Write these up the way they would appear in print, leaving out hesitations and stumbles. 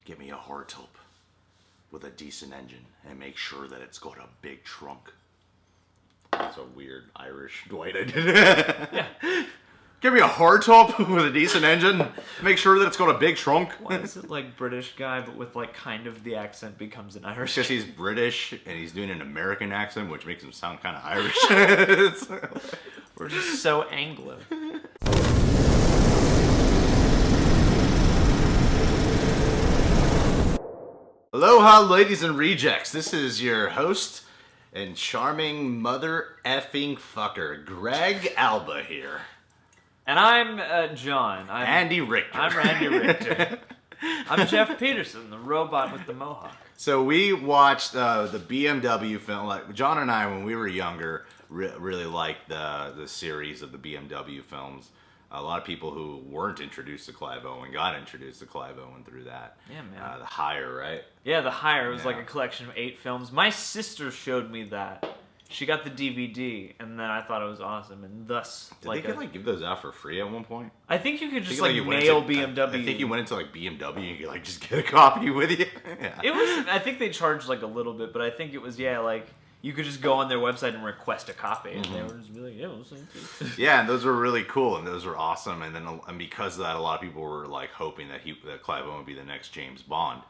Get me a hardtop with a decent engine and make sure that it's got a big trunk. That's a weird Irish Dwight I did. Yeah. Give me a hardtop with a decent engine. Make sure that it's got a big trunk. Why is it like British guy, but with like kind of the accent becomes an Irish? Because he's British and he's doing an American accent, which makes him sound kind of Irish. We're just so Anglo. Aloha, ladies and rejects. This is your host and charming mother effing fucker, Greg Alba here. And I'm John. Andy Richter. I'm Randy Richter. I'm Jeff Peterson, the robot with the mohawk. So we watched the BMW film. Like John and I, when we were younger, really liked the series of the BMW films. A lot of people who weren't introduced to Clive Owen got introduced to Clive Owen through that. Yeah, man. The Hire, right? Yeah, The Hire. It was like a collection of 8 films. My sister showed me that. She got the DVD, and then I thought it was awesome, and thus... Did they give those out for free at one point? I think you could just you mail into, BMW. I think you went into BMW and you could just get a copy with you. Yeah. It was. I think they charged a little bit, but I think it was you could just go on their website and request a copy, and they were just really we'll send it to you. Yeah, and those were really cool, and those were awesome, and because of that, a lot of people were hoping that Clive Owen would be the next James Bond.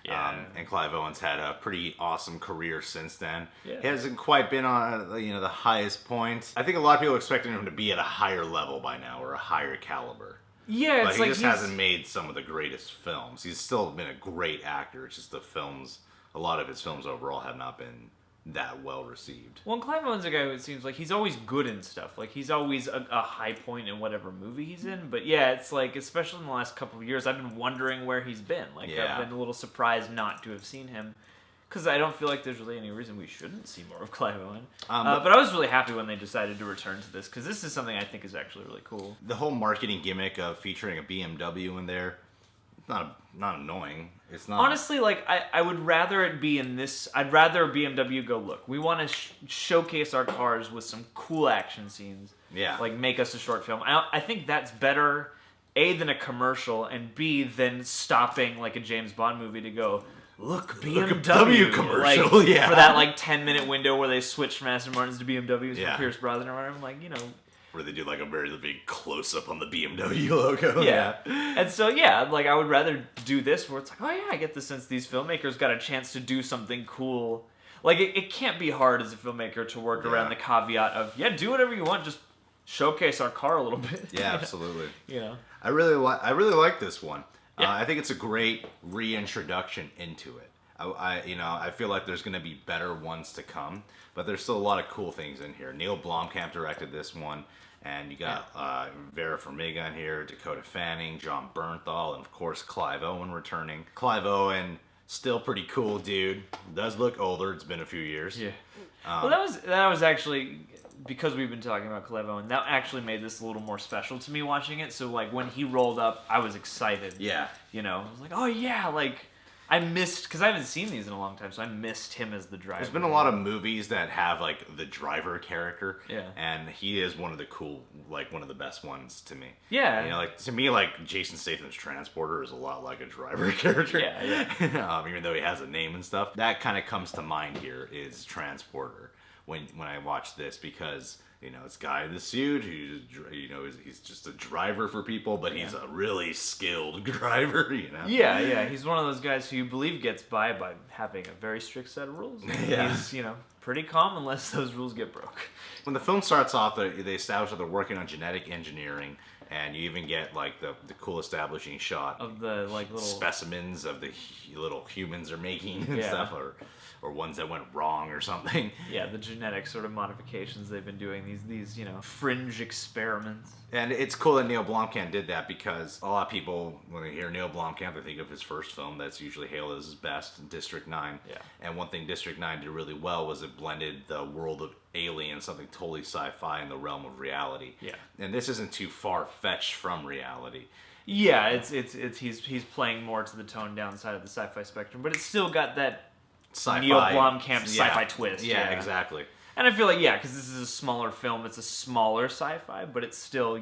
Yeah. And Clive Owen's had a pretty awesome career since then. Yeah. He hasn't quite been on the highest point. I think a lot of people are expecting him to be at a higher level by now, or a higher caliber. Yeah, but he just hasn't made some of the greatest films. He's still been a great actor. It's just a lot of his films overall have not been that well received. Well, Clive Owen's a guy who it seems like he's always good in stuff. Like he's always a high point in whatever movie he's in. But yeah, it's especially in the last couple of years, I've been wondering where he's been. I've been a little surprised not to have seen him. Because I don't feel like there's really any reason we shouldn't see more of Clive Owen. But I was really happy when they decided to return to this, because this is something I think is actually really cool. The whole marketing gimmick of featuring a BMW in there, not annoying. It's not. Honestly, I would rather it be in this. I'd rather BMW go, look, we want to showcase our cars with some cool action scenes. Yeah. Make us a short film. I think that's better, A, than a commercial, and B, than stopping a James Bond movie to go, look, BMW commercial, for that 10-minute window where they switch from Aston Martins to BMWs for Pierce Brosnan or whatever. Where they do a very big close-up on the BMW logo. Yeah. And so, I would rather do this where it's I get the sense these filmmakers got a chance to do something cool. It can't be hard as a filmmaker to work around the caveat of, do whatever you want, just showcase our car a little bit. Yeah, absolutely. I really like this one. Yeah. I think it's a great reintroduction into it. I feel like there's going to be better ones to come, but there's still a lot of cool things in here. Neil Blomkamp directed this one, and you got Vera Farmiga in here, Dakota Fanning, John Bernthal, and of course Clive Owen returning. Clive Owen, still pretty cool dude. Does look older. It's been a few years. Yeah. Well, that was actually, because we've been talking about Clive Owen, that actually made this a little more special to me watching it. So when he rolled up, I was excited. Yeah. I was like, oh yeah, I missed, because I haven't seen these in a long time, so I missed him as the driver. There's been a lot of movies that have the driver character. Yeah. And he is one of the cool, one of the best ones to me. Yeah. To me, Jason Statham's Transporter is a lot like a driver character. Yeah. Even though he has a name and stuff. That kind of comes to mind here is Transporter when I watch this, because it's a guy in the suit who's he's just a driver for people, but he's a really skilled driver. Yeah. He's one of those guys who you believe gets by having a very strict set of rules. Yeah. He's pretty calm unless those rules get broke. When the film starts off, they establish that they're working on genetic engineering, and you even get the cool establishing shot of the little specimens of the little humans are making and stuff, or ones that went wrong or something. Yeah, the genetic sort of modifications they've been doing, these fringe experiments. And it's cool that Neil Blomkamp did that, because a lot of people, when they hear Neil Blomkamp, they think of his first film that's usually hailed as his best, District 9. Yeah. And one thing District 9 did really well was it blended the world of Alien, something totally sci-fi, in the realm of reality. Yeah. And this isn't too far-fetched from reality. Yeah, it's he's playing more to the toned down side of the sci-fi spectrum, but it's still got that Sci-fi, Neil Blomkamp sci-fi twist. Yeah, exactly. And I feel because this is a smaller film, it's a smaller sci-fi, but it's still,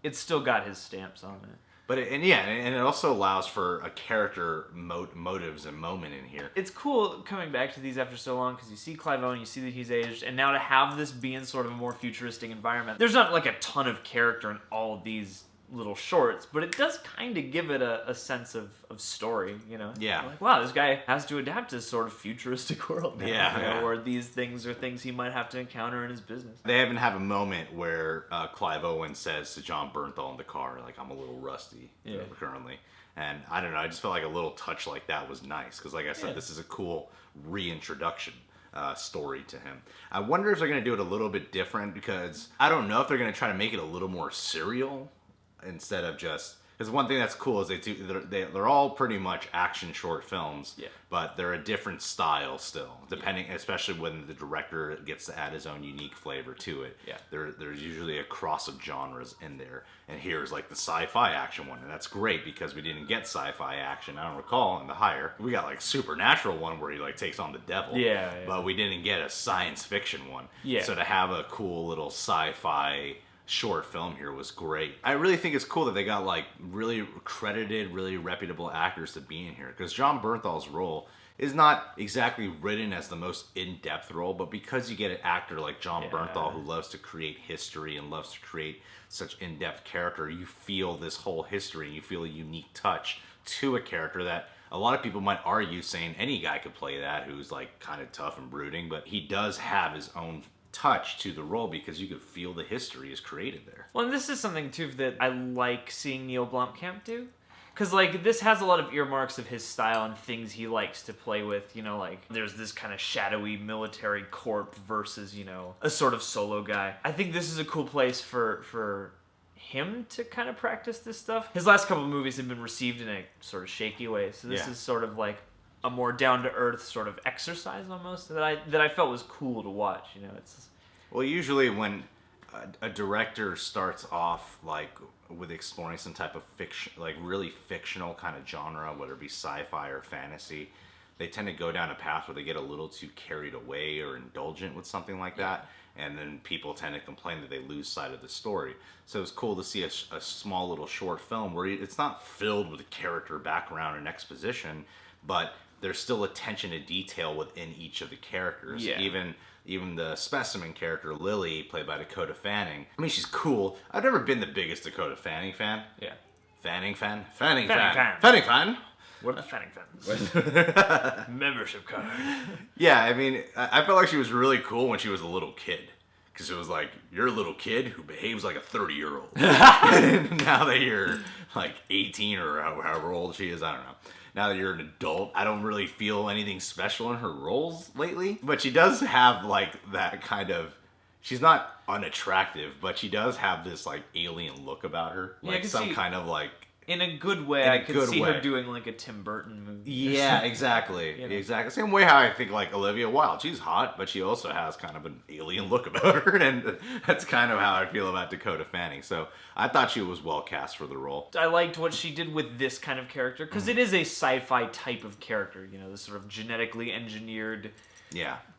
it's still got his stamps on it. But and it also allows for a character motives and moment in here. It's cool coming back to these after so long because you see Clive Owen, you see that he's aged, and now to have this be in sort of a more futuristic environment. There's not like a ton of character in all of these little shorts, but it does kind of give it a sense of story, you know? Yeah. Like, wow, this guy has to adapt to this sort of futuristic world now, yeah. where these things are things he might have to encounter in his business. They even have a moment where Clive Owen says to John Bernthal in the car, like, I'm a little rusty currently. And I don't know, I just felt like a little touch like that was nice, because like I said, this is a cool reintroduction story to him. I wonder if they're going to do it a little bit different, because I don't know if they're going to try to make it a little more serial instead of just, because one thing that's cool is they're all pretty much action short films, but they're a different style still, depending, especially when the director gets to add his own unique flavor to it. There's usually a cross of genres in there, and here's like the sci-fi action one, and that's great because we didn't get sci-fi action, I don't recall, in The Hire. We got like supernatural one where he like takes on the devil, but we didn't get a science fiction one. So to have a cool little sci-fi short film here was great. I really think it's cool that they got like really credited, really reputable actors to be in here, because John Bernthal's role is not exactly written as the most in-depth role, but because you get an actor like John Bernthal who loves to create history and loves to create such in-depth character, you feel this whole history and you feel a unique touch to a character that a lot of people might argue saying any guy could play that who's like kind of tough and brooding, but he does have his own touch to the role because you could feel the history is created there. Well, and this is something too that I like seeing Neil Blomkamp do, because like this has a lot of earmarks of his style and things he likes to play with, you know, like there's this kind of shadowy military corp versus, you know, a sort of solo guy. I think this is a cool place for him to kind of practice this stuff. His last couple of movies have been received in a sort of shaky way, so this is sort of like a more down-to-earth sort of exercise almost that I felt was cool to watch. You know, it's well, usually when a director starts off like with exploring some type of fiction, like really fictional kind of genre, whether it be sci-fi or fantasy, they tend to go down a path where they get a little too carried away or indulgent with something like that, and then people tend to complain that they lose sight of the story. So it's cool to see a small little short film where it's not filled with character background and exposition, but there's still attention to detail within each of the characters. Even the specimen character, Lily, played by Dakota Fanning. I mean, she's cool. I've never been the biggest Dakota Fanning fan. Fanning fan? Fanning fan. What are the Fanning fans? Membership card. Yeah, I mean, I felt like she was really cool when she was a little kid. Because it was like, you're a little kid who behaves like a 30-year-old. And now that you're like 18 or however old she is, I don't know. Now that you're an adult, I don't really feel anything special in her roles lately. But she does have like that kind of, she's not unattractive, but she does have this like alien look about her. Like some kind of like, in a good way, I could see her doing like a Tim Burton movie. Yeah, exactly. You know? Exactly. Same way how I think like Olivia Wilde. She's hot, but she also has kind of an alien look about her. And that's kind of how I feel about Dakota Fanning. So I thought she was well cast for the role. I liked what she did with this kind of character, because it is a sci-fi type of character. You know, this sort of genetically engineered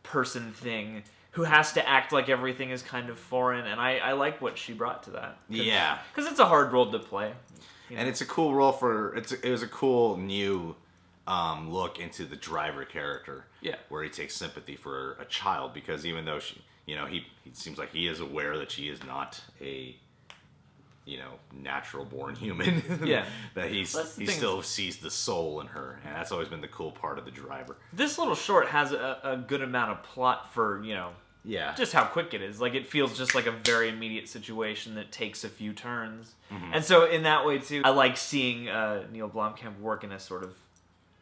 person thing who has to act like everything is kind of foreign. And I like what she brought to that. Because it's a hard role to play. You know? And it's a cool role it was a cool new look into the driver character. Where he takes sympathy for a child, because even though he seems like he is aware that she is not a, natural born human. That he still sees the soul in her, and that's always been the cool part of the driver. This little short has a good amount of plot for, just how quick it is. Like, it feels just like a very immediate situation that takes a few turns. And so in that way, too, I like seeing Neil Blomkamp work in a sort of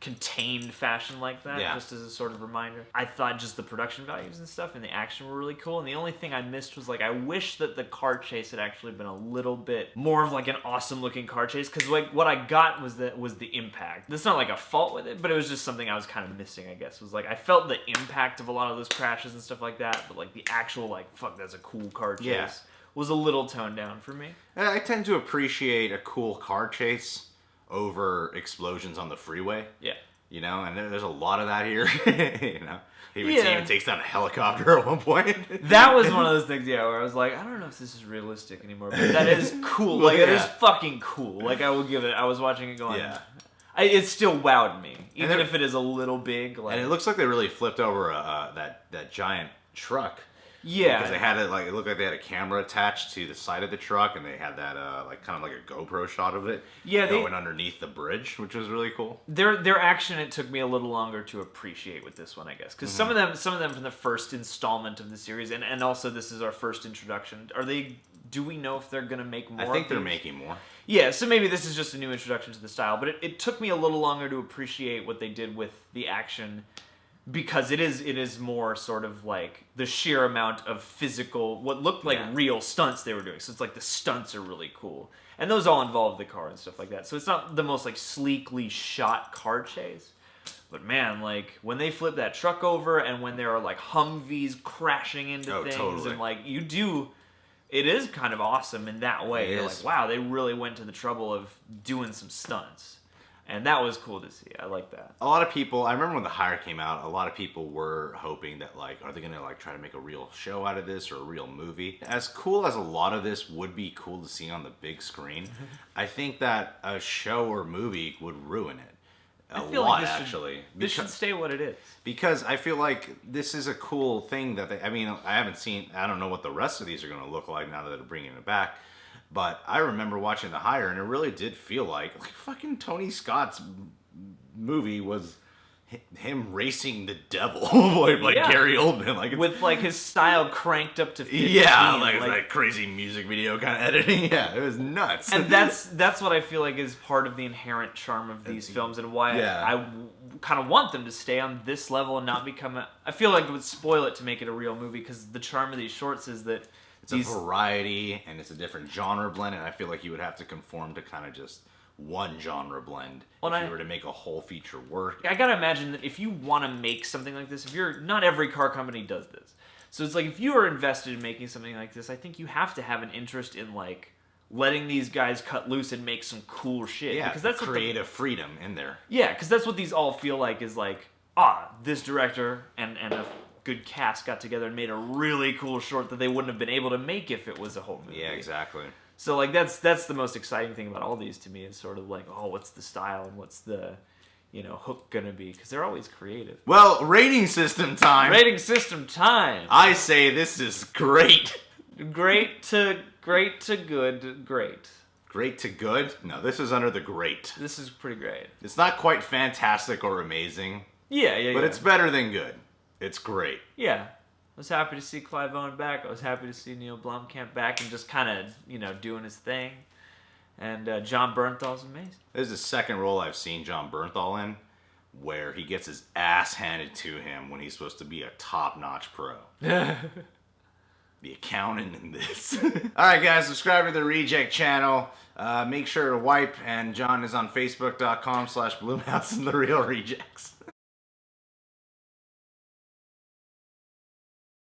contained fashion like that, just as a sort of reminder. I thought just the production values and stuff and the action were really cool, and the only thing I missed was, like, I wish that the car chase had actually been a little bit more of, like, an awesome-looking car chase, because, like, what I got was the impact. That's not, like, a fault with it, but it was just something I was kind of missing, I guess. Was, like, I felt the impact of a lot of those crashes and stuff like that, but, like, the actual, like, fuck, that's a cool car chase was a little toned down for me. I tend to appreciate a cool car chase over explosions on the freeway. you know, and there's a lot of that here. You know, he even takes down a helicopter at one point. That was one of those things, where I was like, I don't know if this is realistic anymore, but that is cool. Like, it is fucking cool. Like, I will give it. I was watching it going. Yeah. It still wowed me, even if it is a little big. Like, and it looks like they really flipped over that giant truck. Yeah, because they had it it looked like they had a camera attached to the side of the truck, and they had that kind of like a GoPro shot of it. Yeah, going underneath the bridge, which was really cool. Their action, it took me a little longer to appreciate with this one, I guess, because some of them from the first installment of the series, and also this is our first introduction. Do we know if they're gonna make more? I think they're making more. Yeah, so maybe this is just a new introduction to the style, but it took me a little longer to appreciate what they did with the action. Because it is more sort of like the sheer amount of physical, what looked like real stunts they were doing. So it's like the stunts are really cool. And those all involve the car and stuff like that. So it's not the most like sleekly shot car chase. But man, like when they flip that truck over and when there are like Humvees crashing into things totally. And like it is kind of awesome in that way. You're like, wow, they really went to the trouble of doing some stunts. And that was cool to see. I like that. A lot of people, I remember when The Hire came out, a lot of people were hoping that, like, are they going to, like, try to make a real show out of this or a real movie? As cool as a lot of this would be cool to see on the big screen, I think that a show or movie would ruin it. This should stay what it is. Because I feel like this is a cool thing that I don't know what the rest of these are going to look like now that they're bringing it back. But I remember watching The Hire, and it really did feel like fucking Tony Scott's movie was him racing the devil, Gary Oldman, with like his style cranked up to 15. Yeah, like crazy music video kind of editing. Yeah, it was nuts. And that's what I feel like is part of the inherent charm of these films, and why I kind of want them to stay on this level and not become I feel like it would spoil it to make it a real movie, because the charm of these shorts is that. It's a variety, and it's a different genre blend, and I feel like you would have to conform to kind of just one genre blend if you were to make a whole feature work. I gotta imagine that if you want to make something like this, not every car company does this. So it's like, if you are invested in making something like this, I think you have to have an interest in, like, letting these guys cut loose and make some cool shit. Yeah, because that's creative freedom in there. Yeah, because that's what these all feel like, is like, this director and a good cast got together and made a really cool short that they wouldn't have been able to make if it was a whole movie. Yeah, exactly. So like that's the most exciting thing about all these to me, is sort of like, what's the style and what's the hook gonna be, because they're always creative. Well, rating system time. Rating system time. I say this is great. Great to good. Great. Great to good? No, this is under the great. This is pretty great. It's not quite fantastic or amazing. Yeah. But it's better than good. It's great. Yeah. I was happy to see Clive Owen back. I was happy to see Neil Blomkamp back and just kind of, doing his thing. And John Bernthal's amazing. This is the second role I've seen John Bernthal in where he gets his ass handed to him when he's supposed to be a top-notch pro. The accountant in this. Alright guys, subscribe to the Reject channel. Make sure to wipe, and John is on Facebook.com/Bloomhouse and the Real Rejects.